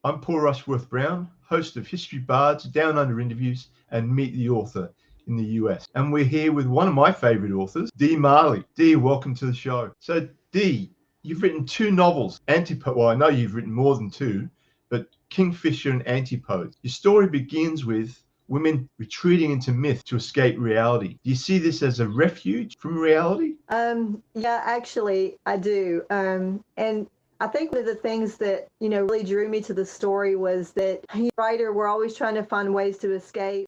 I'm Paul Rushworth-Brown, host of History Bards, Down Under Interviews, and Meet the Author in the US. And we're here with one of my favourite authors, Dee Marley. Dee, welcome to the show. So, Dee, you've written two novels, Antipodes. Well, I know you've written more than two, but Kingfisher and Antipodes. Your story begins with women retreating into myth to escape reality. Do you see this as a refuge from reality? Yeah, actually, I do. And I think one of the things that, really drew me to the story was that writer, we're always trying to find ways to escape.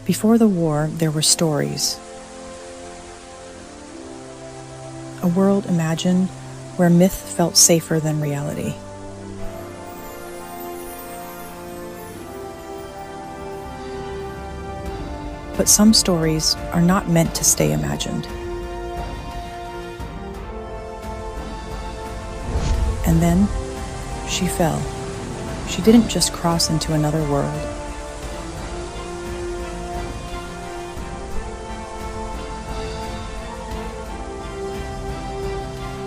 Before the war, there were stories. A world imagined where myth felt safer than reality. But some stories are not meant to stay imagined. And then she fell. She didn't just cross into another world.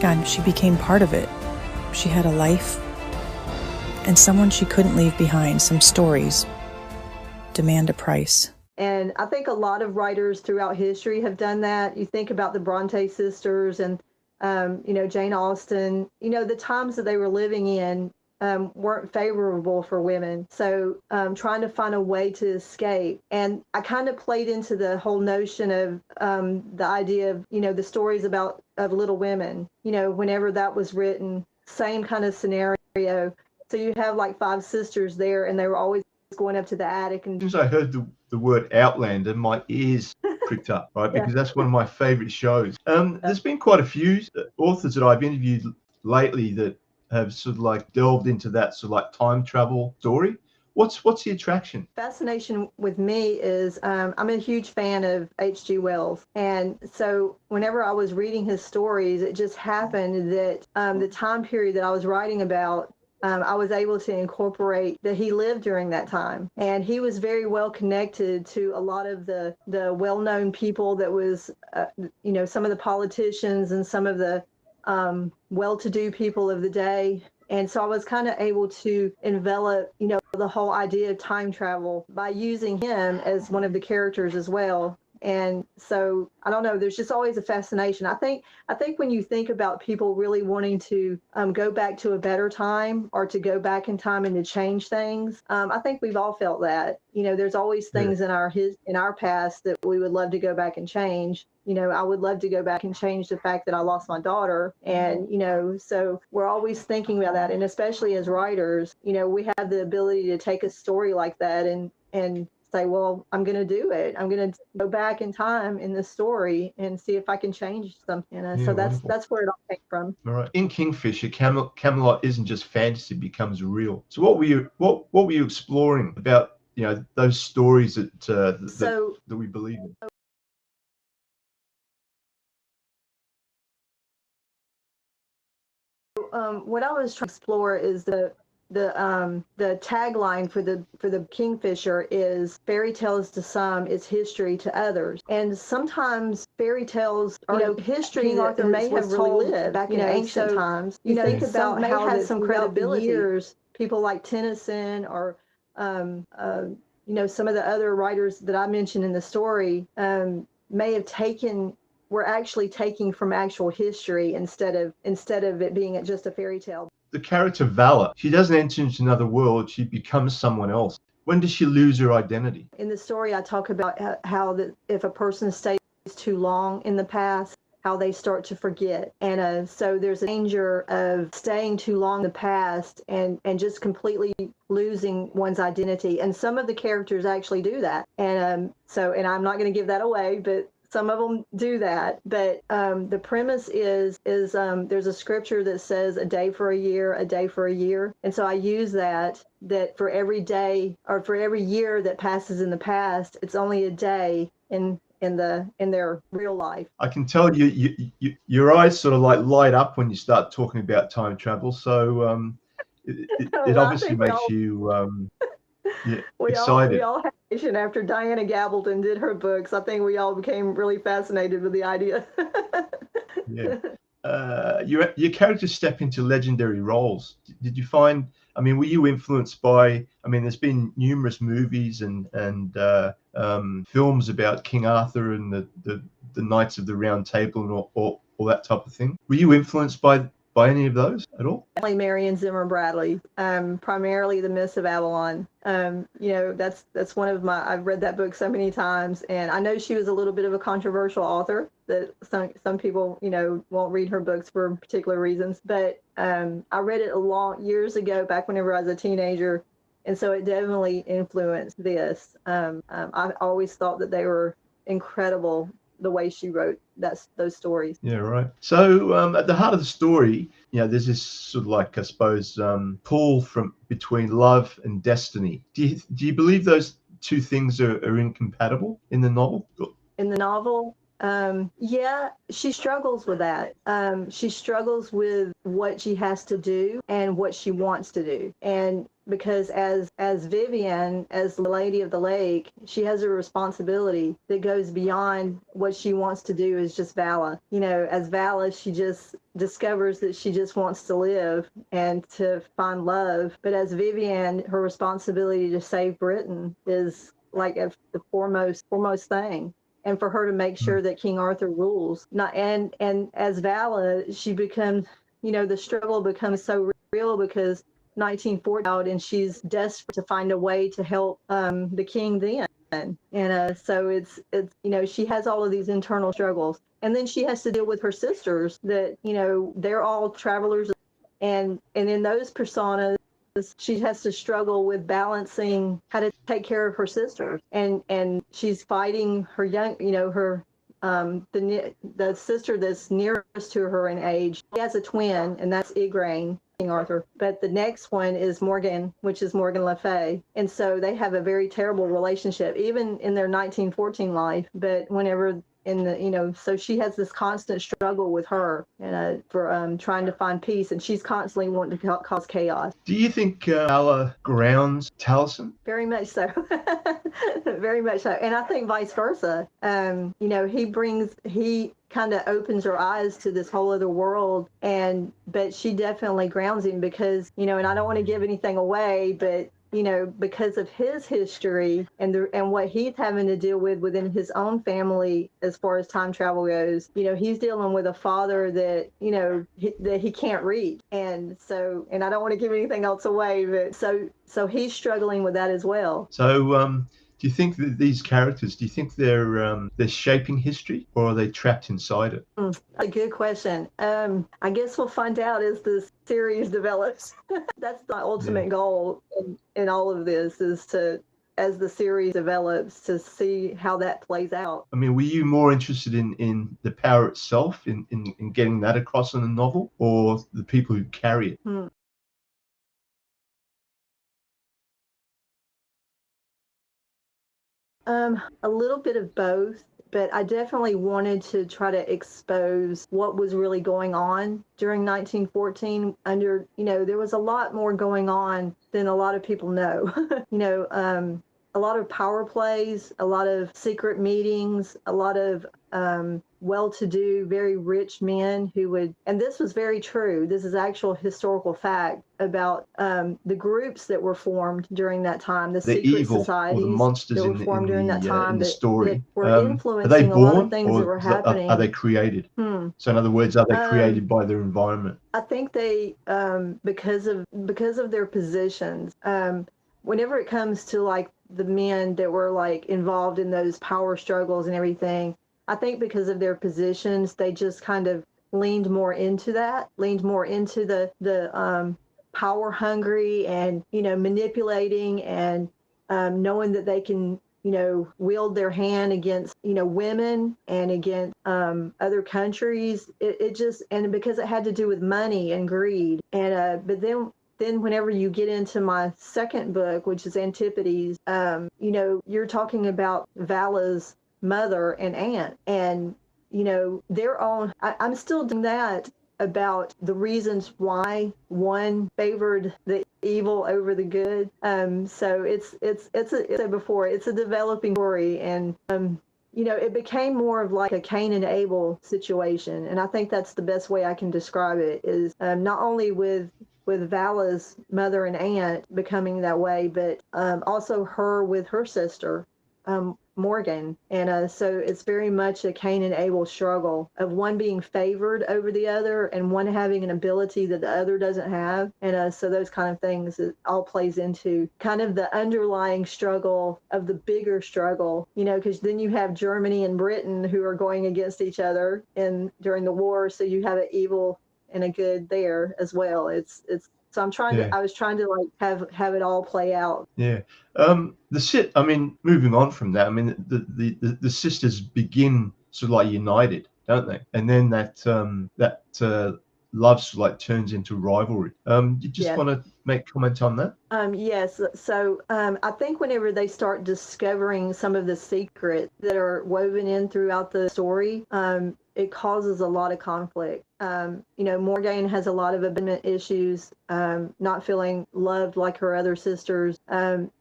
God, she became part of it. She had a life and someone she couldn't leave behind. Some stories demand a price. And I think a lot of writers throughout history have done that. You think about the Bronte sisters and, Jane Austen, the times that they were living in weren't favorable for women. So trying to find a way to escape. And I kind of played into the whole notion of the idea of, the stories of Little Women, whenever that was written, same kind of scenario. So you have like five sisters there, and they were always going up to the attic. And As soon as I heard the word Outlander, my ears pricked up, right? Yeah. Because that's one of my favorite shows. There's been quite a few authors that I've interviewed lately that have sort of like delved into that sort of like time travel story. What's the attraction? Fascination with me is I'm a huge fan of H.G. Wells. And so whenever I was reading his stories, it just happened that the time period that I was writing about, I was able to incorporate that he lived during that time. And he was very well connected to a lot of the well-known people that was, some of the politicians and some of the well-to-do people of the day. And so I was kind of able to envelop, the whole idea of time travel by using him as one of the characters as well. And so I don't know, there's just always a fascination. I think when you think about people really wanting to go back to a better time or to go back in time and to change things, I think we've all felt that. There's always things in our past that we would love to go back and change. I would love to go back and change the fact that I lost my daughter. And, so we're always thinking about that. And especially as writers, we have the ability to take a story like that and say, well, I'm going to do it. I'm going to go back in time in this story and see if I can change something. So that's where it all came from. All right. In Kingfisher, Camelot isn't just fantasy; it becomes real. So, what were you exploring about those stories that we believe in? What I was trying to explore is the tagline for the Kingfisher is fairy tales to some is history to others. And sometimes fairy tales are history King Arthur may have really lived back in ancient times. You think about how has some credibility. Years, people like Tennyson or some of the other writers that I mentioned in the story may have we're actually taking from actual history instead of it being just a fairy tale. The character Vala, she doesn't enter into another world, she becomes someone else. When does she lose her identity? In the story, I talk about how if a person stays too long in the past, how they start to forget. And so there's a danger of staying too long in the past and just completely losing one's identity. And some of the characters actually do that. And and I'm not going to give that away, but some of them do that. But the premise is there's a scripture that says a day for a year. And so I use that for every day or for every year that passes in the past, it's only a day in their real life. I can tell your eyes sort of like light up when you start talking about time travel. So it Well, obviously makes you Yeah, we excited. all had passion after Diana Gabaldon did her books. I think we all became really fascinated with the idea. Yeah. Your characters step into legendary roles. Did you find? I mean, were you influenced by? I mean, there's been numerous movies and films about King Arthur and the Knights of the Round Table and all that type of thing. Were you influenced by any of those at all? Definitely Marion Zimmer Bradley, primarily The Mists of Avalon. That's one of my. I've read that book so many times, and I know she was a little bit of a controversial author. That some people, won't read her books for particular reasons. But I read it years ago, back whenever I was a teenager, and so it definitely influenced this. I always thought that they were incredible, the way she wrote those stories. Yeah, right. So at the heart of the story, there's this sort of like, I suppose, pull from between love and destiny. Do you believe those two things are incompatible in the novel? In the novel, yeah, she struggles with that. She struggles with what she has to do and what she wants to do. And because as Vivian, as the Lady of the Lake, she has a responsibility that goes beyond what she wants to do as just Vala. As Vala, she just discovers that she just wants to live and to find love. But as Vivian, her responsibility to save Britain is like the foremost thing. And for her to make sure that King Arthur rules. And as Vala, she becomes, the struggle becomes so real because 1940 out, and she's desperate to find a way to help the king then. And so it's she has all of these internal struggles, and then she has to deal with her sisters that they're all travelers, and in those personas, she has to struggle with balancing how to take care of her sisters, and she's fighting her the sister that's nearest to her in age. She has a twin, and that's Igraine, King Arthur. But the next one is Morgan, which is Morgan Le Fay. And so they have a very terrible relationship, even in their 1914 life. But whenever so she has this constant struggle with her and for trying to find peace, and she's constantly wanting to cause chaos. Do you think Vala grounds Taliesin? Very much so. Very much so. And I think vice versa. He kind of opens her eyes to this whole other world, but she definitely grounds him because, and I don't want to give anything away, but because of his history and what he's having to deal with within his own family as far as time travel goes, he's dealing with a father that, that he can't reach. And I don't want to give anything else away, but so he's struggling with that as well. So, do you think that these characters, do you think they're shaping history, or are they trapped inside it? A good question. I guess we'll find out as the series develops. That's my ultimate goal in all of this, is to, as the series develops, to see how that plays out. I mean, were you more interested in the power itself, in getting that across in the novel, or the people who carry it? A little bit of both, but I definitely wanted to try to expose what was really going on during 1914. There was a lot more going on than a lot of people know. A lot of power plays, a lot of secret meetings, a lot of well-to-do, very rich men who would, and this was very true, this is actual historical fact about the groups that were formed during that time, the secret evil, societies, or the monsters that were formed during that time, that story, that were influencing a lot of things that were happening. Are they created? So in other words, are they created by their environment? I think they, because of their positions, whenever it comes to like the men that were like involved in those power struggles and everything, I think because of their positions, they just kind of leaned more into the power hungry and, manipulating and knowing that they can, wield their hand against, women and against other countries. It just, and because it had to do with money and greed. And but then whenever you get into my second book, which is Antipodes, you're talking about Vala's mother and aunt, and they're on. I'm still doing that about the reasons why one favored the evil over the good. So it's a developing story, and it became more of like a Cain and Abel situation, and I think that's the best way I can describe it. Is not only with Vala's mother and aunt becoming that way, but also her with her sister, Morgan. And so it's very much a Cain and Abel struggle of one being favored over the other and one having an ability that the other doesn't have. And so those kind of things, it all plays into kind of the underlying struggle of the bigger struggle, because then you have Germany and Britain who are going against each other during the war. So you have an evil and a good there as well. So I was trying to like have it all play out. Yeah. Moving on from that, the sisters begin sort of like united, don't they? And then that love sort of like turns into rivalry. You just want to make comment on that? Yes. So I think whenever they start discovering some of the secrets that are woven in throughout the story, it causes a lot of conflict. Morgane has a lot of abandonment issues, not feeling loved like her other sisters.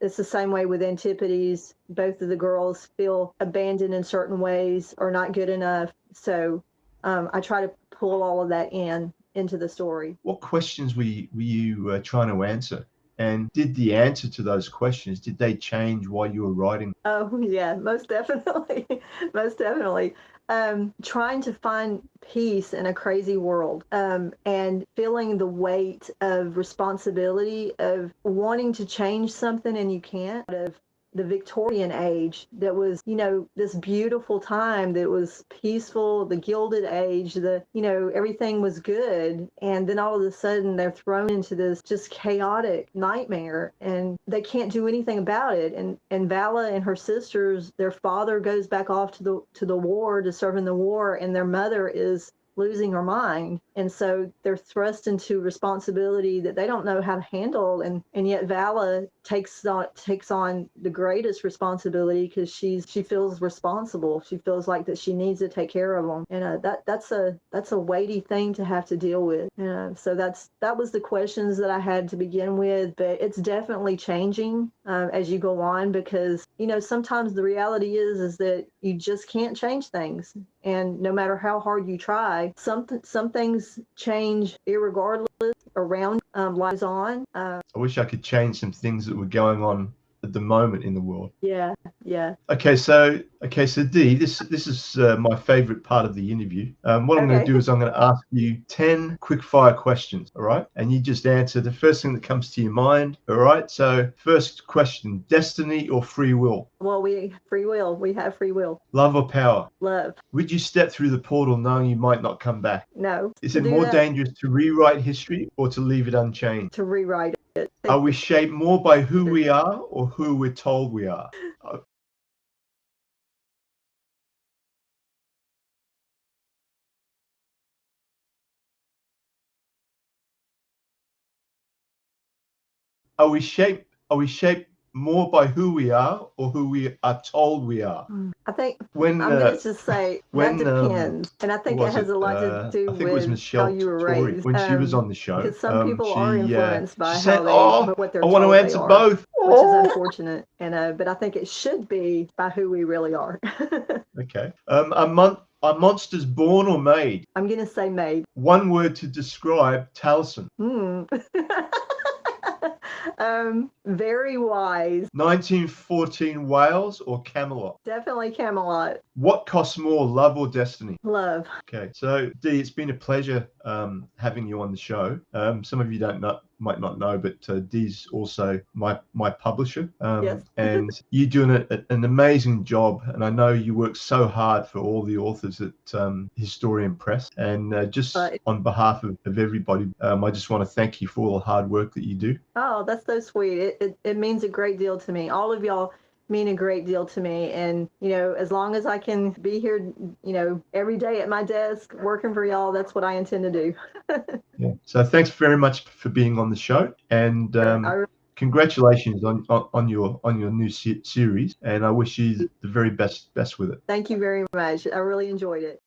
It's the same way with Antipodes. Both of the girls feel abandoned in certain ways or not good enough. So I try to pull all of that into the story. What questions were you trying to answer? And did the answer to those questions, did they change while you were writing? Oh, yeah, most definitely. Most definitely. Trying to find peace in a crazy world, and feeling the weight of responsibility of wanting to change something and you can't, of the Victorian age that was, this beautiful time that was peaceful, the Gilded Age, everything was good. And then all of a sudden they're thrown into this just chaotic nightmare and they can't do anything about it. And Vala and her sisters, their father goes back off to the war to serve in the war, and their mother is losing her mind. And so they're thrust into responsibility that they don't know how to handle. And yet Vala takes on the greatest responsibility because she feels responsible. She feels like that she needs to take care of them. And that's a weighty thing to have to deal with. So that was the questions that I had to begin with, but it's definitely changing as you go on, because, sometimes the reality is that you just can't change things. And no matter how hard you try, some things change irregardless around lives on. I wish I could change some things that were going on at the moment in the world. Yeah. Okay, so Dee, this is my favorite part of the interview. What I'm going to do is I'm going to ask you 10 quick fire questions, all right? And you just answer the first thing that comes to your mind, all right? So first question, destiny or free will? Well, we have free will. Love or power? Love. Would you step through the portal knowing you might not come back? No. Is it more dangerous to rewrite history or to leave it unchanged? To rewrite it. Are we shaped more by who we are or who we're told we are? Are we shaped more by who we are or who we are told we are? I think I'm going to just say that depends. And I think it has a lot to do with how you were raised. When she was on the show. Because some people are influenced by what they're told. I want to answer both. Which is unfortunate. But I think it should be by who we really are. Okay. Are monsters born or made? I'm going to say made. One word to describe Taliesin. Very wise. 1914 Wales or Camelot? Definitely Camelot. What costs more, love or destiny? Love. Okay, so Dee, it's been a pleasure having you on the show. Some of you might not know, but Dee's also my publisher. Yes. And you're doing an amazing job. And I know you work so hard for all the authors at Historium Press. And just on behalf of everybody, I just want to thank you for all the hard work that you do. Oh, that's so sweet. It means a great deal to me. All of y'all mean a great deal to me. And, as long as I can be here, every day at my desk working for y'all, that's what I intend to do. Yeah. So thanks very much for being on the show. And congratulations on your new series. And I wish you the very best with it. Thank you very much. I really enjoyed it.